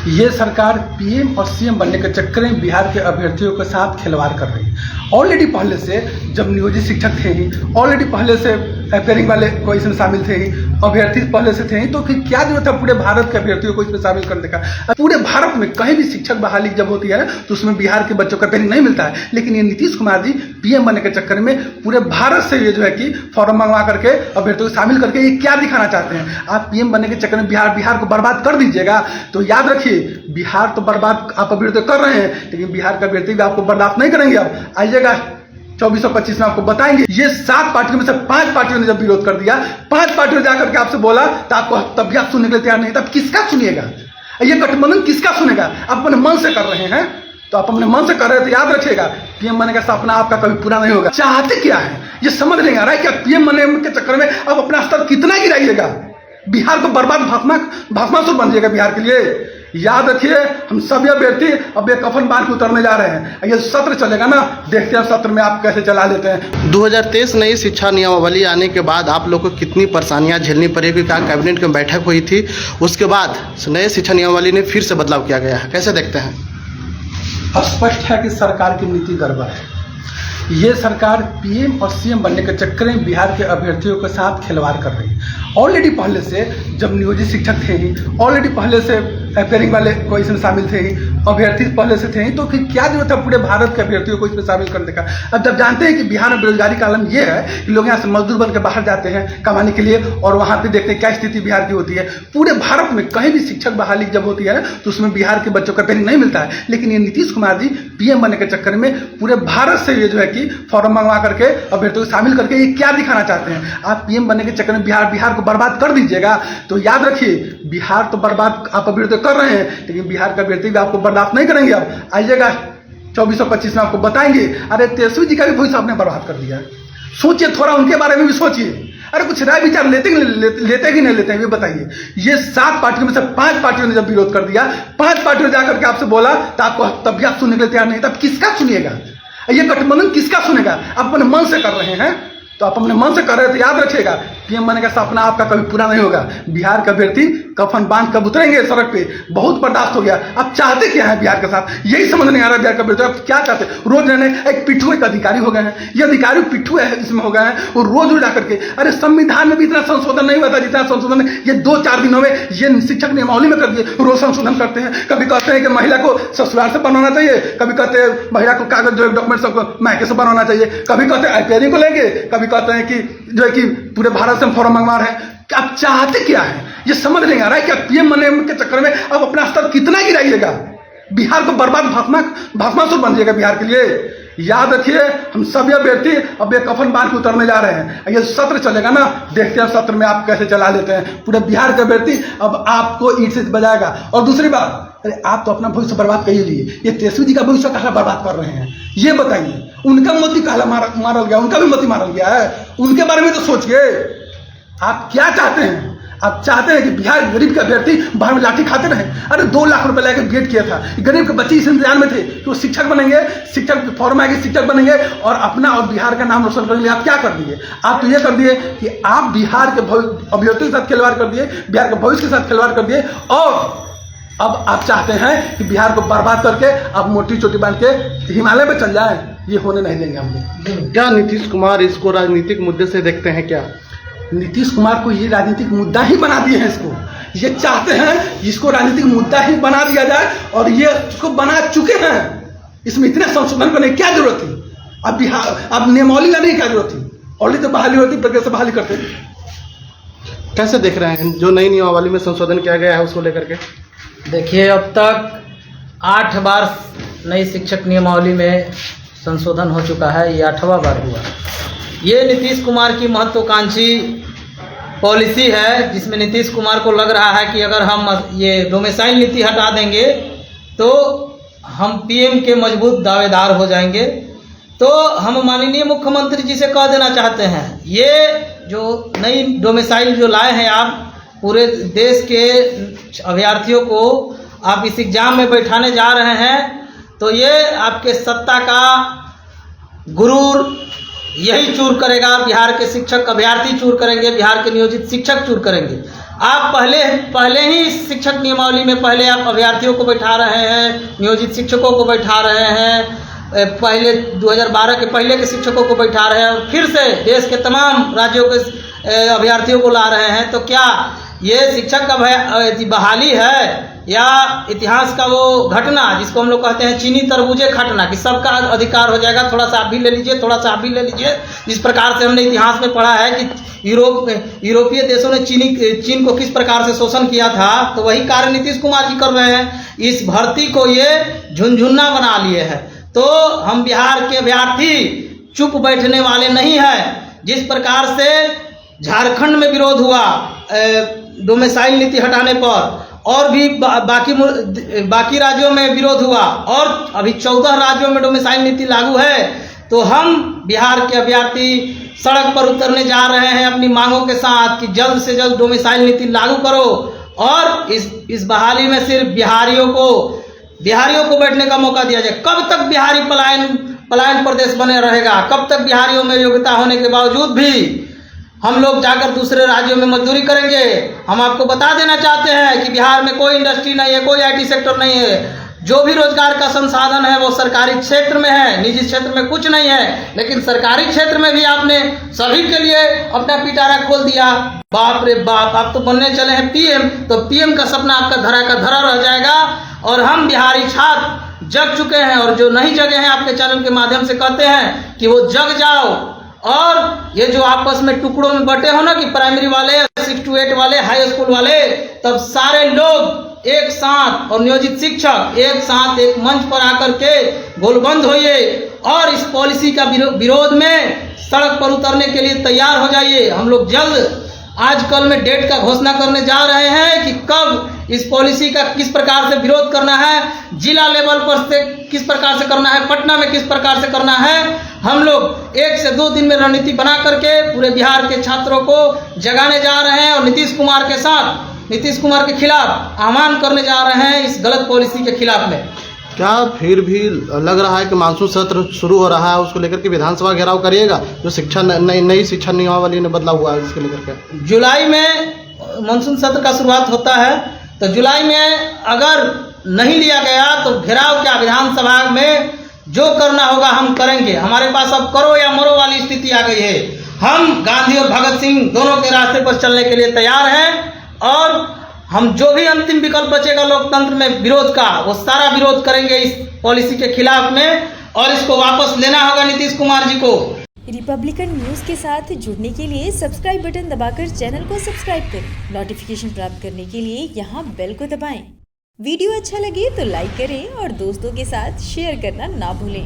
ये सरकार पीएम और सीएम बनने के चक्कर में बिहार के अभ्यर्थियों के साथ खिलवाड़ कर रही है। ऑलरेडी पहले से जब नियोजित शिक्षक थे ही, ऑलरेडी पहले से अपेयरिंग वाले को इसमें शामिल थे ही, अभ्यर्थी पहले से थे ही, तो फिर क्या जरूरत है पूरे भारत के अभ्यर्थियों को इसमें शामिल करने का। पूरे भारत में कहीं भी शिक्षक बहाली जब होती है तो उसमें बिहार के बच्चों का अपेयरिंग नहीं मिलता है। लेकिन ये नीतीश कुमार जी पीएम बनने के चक्कर में पूरे भारत से ये जो है कि फॉर्म मंगवा करके अभ्यर्थियों को शामिल करके ये क्या दिखाना चाहते हैं। आप पीएम बनने के चक्कर में बिहार को बर्बाद कर दीजिएगा तो याद रखिए बिहार तो बर्बाद आप अभ्यर्थी कर रहे हैं, लेकिन बिहार का अभ्यर्थी भी आपको बर्दाश्त नहीं करेंगे। अब आइएगा 2425 में आपको बताएंगे। ये 7 पार्टियों में से 5 पार्टियों ने जब विरोध कर दिया, 5 पार्टियों ने जाकर के आपसे बोला तो आपको तब भी आप सुनने के लिए तैयार नहीं, तब किसका सुनिएगा? ये गठबंधन किसका सुनेगा? आप अपने मन से कर रहे हैं तो आप अपने मन से कर रहे हैं तो याद रखिएगा पीएम बनने का सपना आपका कभी पूरा नहीं होगा। चाहते क्या है ये समझ नहीं आ रहा है कि आप पीएम बनने के चक्कर में आप अपना स्तर कितना गिराइएगा, बिहार को बर्बाद भस्मासुर बन जाएगा बिहार के लिए। याद रखिए हम सभी अभ्यर्थी अब एक कफन बांध के उतरने जा रहे हैं। ये सत्र चलेगा ना, देखते हैं सत्र में आप कैसे चला लेते हैं। 2023 नई शिक्षा नियमावली आने के बाद आप लोग को कितनी परेशानियां झेलनी पड़ेगी? क्या कैबिनेट की बैठक हुई थी, उसके बाद नए शिक्षा नियमावली ने फिर से बदलाव किया गया है, कैसे देखते हैं? स्पष्ट है कि सरकार की नीति गड़बड़ है। ये सरकार पीएम और सीएम बनने के चक्कर में बिहार के अभ्यर्थियों के साथ खिलवाड़ कर रही है। ऑलरेडी पहले से जब नियोजित शिक्षक थे ही, ऑलरेडी पहले से अपेयरिंग वाले को इसमें शामिल थे ही, अभ्यर्थी पहले से थे ही, तो फिर क्या जरूरत है पूरे भारत के अभ्यर्थियों को इसमें शामिल करने का। अब जब जानते हैं कि बिहार में बेरोजगारी का आलम यह है कि लोग यहाँ से मजदूर बनकर बाहर जाते हैं कमाने के लिए और वहाँ पे देखते हैं क्या स्थिति बिहार की होती है। पूरे भारत में कहीं भी शिक्षक बहाली जब होती है तो उसमें बिहार के बच्चों का अपेयरिंग नहीं मिलता है। लेकिन ये नीतीश कुमार जी पीएम बनने के चक्कर में पूरे भारत से ये जो है कि फॉर्म मंगवा करके अभ्यर्थियों को शामिल करके ये क्या दिखाना चाहते हैं। आप पीएम बनने के चक्कर में बिहार को बर्बाद कर दीजिएगा तो याद रखिए बिहार तो बर्बाद आप अभ्यर्थी कर रहे हैं, लेकिन बिहार का अभ्यर्थी भी आपको बर्दाश्त नहीं करेंगे। अब आइएगा 2425 में आपको बताएंगे। अरे तेजस्वी जी का भी भविष्य आपने बर्बाद कर दिया। सोचिए थोड़ा उनके बारे में भी सोचिए। अरे कुछ राय विचार लेते कि नहीं लेते हैं ये बताइए। ये 7 पार्टियों में से 5 पार्टियों ने जब विरोध कर दिया, 5 पार्टियों ने जाकर के आपसे बोला तो आपको तब भी आप सुनने के लिए तैयार नहीं, तब किसका सुनिएगा? ये गठबंधन किसका सुनेगा? आप अपने मन से कर रहे हैं तो आप अपने मन से कर रहे हैं तो याद रखिएगा पीएम बनने का सपना आपका कभी पूरा नहीं होगा। बिहार के अभ्यर्थी कफन बांध कब उतरेंगे सड़क पे, बहुत बर्दाश्त हो गया। आप चाहते क्या है बिहार के साथ, यही समझ नहीं आ रहा बिहार का अभ्यर्थी। आप क्या चाहते हैं? रोज रहने एक पिट्ठू एक अधिकारी हो गए हैं, ये अधिकारी पिट्ठू है इसमें हो गए हैं और रोज जा करके अरे संविधान में भी इतना संशोधन नहीं हुआ था जितना संशोधन ये 2-4 दिनों में ये शिक्षक नियमावली में कर दिए। रोज संशोधन करते हैं, कभी कहते हैं कि महिला को ससुराल से बनवाना चाहिए, कभी कहते हैं महिला को कागज जो डॉक्यूमेंट सबको मायके से बनवाना चाहिए, कभी कहते हैं अपेयरिंग को लेंगे, कभी कहते हैं कि जो है कि पूरे भारत से हम फॉर्म मंगवा रहे हैं। आप चाहते क्या है ये समझ नहीं आ रहा है कि आप पीएम बनने के चक्कर में आप अपना स्तर कितना गिराइएगा, बिहार को बर्बाद भस्मासुर बन जाएगा बिहार के लिए। याद रखिए हम सभी अभ्यर्थी अब एक कफन बांध के उतरने जा रहे हैं। ये सत्र चलेगा ना, देखते हैं सत्र में आप कैसे चला लेते हैं। पूरे बिहार के अभ्यर्थी अब आपको ईंट से बजाएगा। और दूसरी बात, अरे आप तो अपना भविष्य बर्बाद कर ही लिए, ये तेजस्वी जी का भविष्य कहाँ बर्बाद कर रहे हैं ये बताइए। उनका मोती काला मारल गया, उनका भी मोती मारल गया है, उनके बारे में तो सोचिए। आप क्या चाहते हैं? आप चाहते हैं कि बिहार गरीब के अभ्यर्थी बाहर में लाठी खाते रहे? अरे 2 लाख रुपए लेकर बीएड किया था, गरीब के बच्चे इस इंतजार में थे कि वो शिक्षक बनेंगे, शिक्षक फॉर्म आएंगे, शिक्षक बनेंगे और अपना और बिहार का नाम रोशन करेंगे। आप क्या कर दिए? आप तो ये कर दिए कि आप बिहार के अभ्यर्थियों के साथ खिलवाड़ कर दिए, बिहार के भविष्य के साथ खिलवाड़ कर दिए और अब आप चाहते हैं कि बिहार को बर्बाद करके आप मोटी चोटी बांध के हिमालय में चल जाए। ये होने नहीं देंगे हम लोग। क्या नीतीश कुमार इसको राजनीतिक मुद्दे से देखते हैं? क्या नीतीश कुमार को ये राजनीतिक मुद्दा ही बना दिए हैं। इसको ये चाहते हैं इसको राजनीतिक मुद्दा ही बना दिया जाए और ये इसको बना चुके हैं। इसमें इतने संशोधन करने की क्या जरूरत थी? अब बिहार अब नियमावली लाने की क्या जरूरत थी? ऑलरेडी तो बहाली होती, प्रक्रिया से बहाली करते। कैसे देख रहे हैं जो नई नियमावली में संशोधन किया गया है उसको लेकर के? देखिए अब तक 8 बार नई शिक्षक नियमावली में संशोधन हो चुका है, ये 8वां बार हुआ। ये नीतीश कुमार की महत्वाकांक्षी पॉलिसी है जिसमें नीतीश कुमार को लग रहा है कि अगर हम ये डोमिसाइल नीति हटा देंगे तो हम पीएम के मजबूत दावेदार हो जाएंगे। तो हम माननीय मुख्यमंत्री जी से कह देना चाहते हैं ये जो नई डोमिसाइल जो लाए हैं आप पूरे देश के अभ्यर्थियों को आप इस एग्जाम में बैठाने जा रहे हैं तो ये आपके सत्ता का गुरूर यही चूर करेगा। बिहार के शिक्षक अभ्यर्थी चूर करेंगे, बिहार के नियोजित शिक्षक चूर करेंगे। आप पहले ही शिक्षक नियमावली में पहले आप अभ्यर्थियों को बैठा रहे हैं, नियोजित शिक्षकों को बैठा रहे हैं, पहले 2012 के पहले के शिक्षकों को बैठा रहे हैं और फिर से देश के तमाम राज्यों के अभ्यर्थियों को ला रहे हैं। तो क्या ये शिक्षक का बहाली है या इतिहास का वो घटना जिसको हम लोग कहते हैं चीनी तरबूजे खटना, कि सबका अधिकार हो जाएगा, थोड़ा सा आप भी ले लीजिए, थोड़ा सा आप भी ले लीजिए। जिस प्रकार से हमने इतिहास में पढ़ा है कि यूरोपीय देशों ने चीन को किस प्रकार से शोषण किया था, तो वही कार्य नीतीश कुमार जी कर रहे हैं। इस भर्ती को ये झुनझुना बना लिए हैं। तो हम बिहार के अभ्यर्थी चुप बैठने वाले नहीं हैं। जिस प्रकार से झारखंड में विरोध हुआ डोमिसाइल नीति हटाने पर, और भी बाकी राज्यों में विरोध हुआ, और अभी 14 राज्यों में डोमिसाइल नीति लागू है, तो हम बिहार के अभ्यर्थी सड़क पर उतरने जा रहे हैं अपनी मांगों के साथ कि जल्द से जल्द डोमिसाइल नीति लागू करो और इस बहाली में सिर्फ बिहारियों को बैठने का मौका दिया जाए। कब तक बिहारी पलायन प्रदेश बने रहेगा? कब तक बिहारियों में योग्यता होने के बावजूद भी हम लोग जाकर दूसरे राज्यों में मजदूरी करेंगे? हम आपको बता देना चाहते हैं कि बिहार में कोई इंडस्ट्री नहीं है, कोई IT सेक्टर नहीं है। जो भी रोजगार का संसाधन है वो सरकारी क्षेत्र में है, निजी क्षेत्र में कुछ नहीं है। लेकिन सरकारी क्षेत्र में भी आपने सभी के लिए अपना पिटारा खोल दिया। बाप रे बाप, आप तो बनने चले हैं PM, तो PM का सपना आपका धरा का धरा रह जाएगा। और हम बिहारी छात्र जग चुके हैं, और जो नहीं जगे हैं आपके चैनल के माध्यम से कहते हैं कि वो जग जाओ। और ये जो आपस में टुकड़ों में बटे हो ना, कि प्राइमरी वाले, 6 to 8 वाले, हाई स्कूल वाले, तब सारे लोग एक साथ और नियोजित शिक्षक एक साथ एक मंच पर आकर के गोलबंद होइए और इस पॉलिसी का विरोध में सड़क पर उतरने के लिए तैयार हो जाइए। हम लोग जल्द आजकल में डेट का घोषणा करने जा रहे हैं कि कब इस पॉलिसी का किस प्रकार से विरोध करना है, जिला लेवल पर से किस प्रकार से करना है, पटना में किस प्रकार से करना है। हम लोग 1 से 2 दिन में रणनीति बना करके पूरे बिहार के छात्रों को जगाने जा रहे हैं और नीतीश कुमार के खिलाफ आह्वान करने जा रहे हैं इस गलत पॉलिसी के खिलाफ में। क्या फिर भी लग रहा है कि मानसून सत्र शुरू हो रहा है, उसको लेकर के विधानसभा घेराव करिएगा? जो नई शिक्षा नियमावली ने बदलाव हुआ है उसको लेकर के जुलाई में मानसून सत्र का शुरुआत होता है, तो जुलाई में अगर नहीं लिया गया तो घेराव क्या, विधानसभा में जो करना होगा हम करेंगे। हमारे पास अब करो या मरो वाली स्थिति आ गई है। हम गांधी और भगत सिंह दोनों के रास्ते पर चलने के लिए तैयार हैं और हम जो भी अंतिम विकल्प बचेगा लोकतंत्र में विरोध का, वो सारा विरोध करेंगे इस पॉलिसी के खिलाफ में, और इसको वापस लेना होगा नीतीश कुमार जी को। रिपब्लिकन न्यूज़ के साथ जुड़ने के लिए सब्सक्राइब बटन दबाकर चैनल को सब्सक्राइब करें। नोटिफिकेशन प्राप्त करने के लिए यहाँ बेल को दबाएं। वीडियो अच्छा लगे तो लाइक करें और दोस्तों के साथ शेयर करना ना भूलें।